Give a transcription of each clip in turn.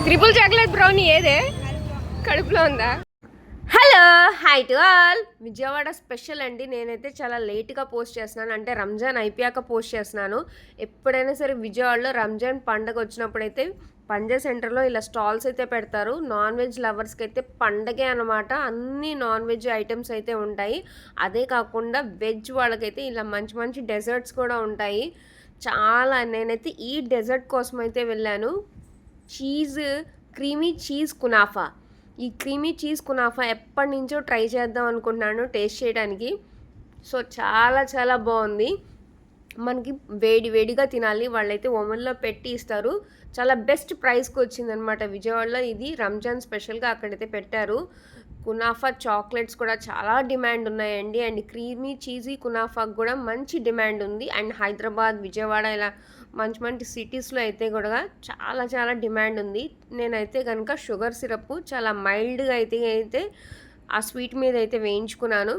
Triple chocolate brownie ఏదే కడుపులో ఉందా? Hello, hi to all. Vijayawada special అండి. నేనైతే చాలా లేట్గా పోస్ట్ చేస్తున్నాను, అంటే రంజాన్ అయిపోయాక పోస్ట్ చేస్తున్నాను. ఎప్పుడైనా సరే విజయవాడలో రంజాన్ పండగ వచ్చినప్పుడైతే పంజా సెంటర్లో ఇలా స్టాల్స్ అయితే పెడతారు. నాన్ వెజ్ లవర్స్కి అయితే పండగే అనమాట. అన్ని నాన్ వెజ్ ఐటమ్స్ అయితే ఉంటాయి. అదే కాకుండా వెజ్ వాళ్ళకైతే ఇలా మంచి మంచి డెజర్ట్స్ కూడా ఉంటాయి. నేనైతే ఈ డెజర్ట్ కోసం అయితే వెళ్ళాను. Creamy cheese kunafa. ఈ క్రీమీ చీజ్ కునాఫా ఎప్పటి నుంచో ట్రై చేద్దాం అనుకుంటున్నాను టేస్ట్ చేయడానికి. సో చాలా చాలా బాగుంది. మనకి వేడిగా తినాలి. వాళ్ళైతే ఓవెన్లో పెట్టి ఇస్తారు. చాలా బెస్ట్ ప్రైస్కి వచ్చిందనమాట. విజయవాడలో ఇది రంజాన్ స్పెషల్గా అక్కడైతే పెట్టారు. కునాఫా చాక్లెట్స్ కూడా చాలా డిమాండ్ ఉన్నాయండి. అండ్ క్రీమీ చీజీ కునాఫాకు కూడా మంచి డిమాండ్ ఉంది. అండ్ హైదరాబాద్, విజయవాడ ఇలా మంచి మంచి సిటీస్లో అయితే కూడా చాలా చాలా డిమాండ్ ఉంది. నేనైతే కనుక షుగర్ సిరప్ చాలా మైల్డ్గా అయితే ఆ స్వీట్ మీద అయితే వేయించుకున్నాను.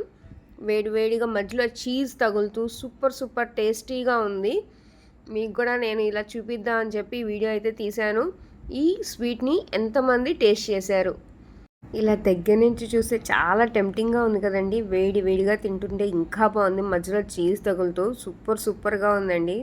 వేడిగా మధ్యలో చీజ్ తగులుతూ సూపర్ టేస్టీగా ఉంది. మీకు కూడా నేను ఇలా చూపిద్దామని చెప్పి వీడియో అయితే తీశాను. ఈ స్వీట్ని ఎంతమంది టేస్ట్ చేశారు? ఇలా దగ్గర నుంచి చూస్తే చాలా టెంప్టింగ్గా ఉంది కదండి. వేడిగా తింటుంటే ఇంకా బాగుంది. మధ్యలో చీజ్ తగులుతూ సూపర్గా ఉందండి.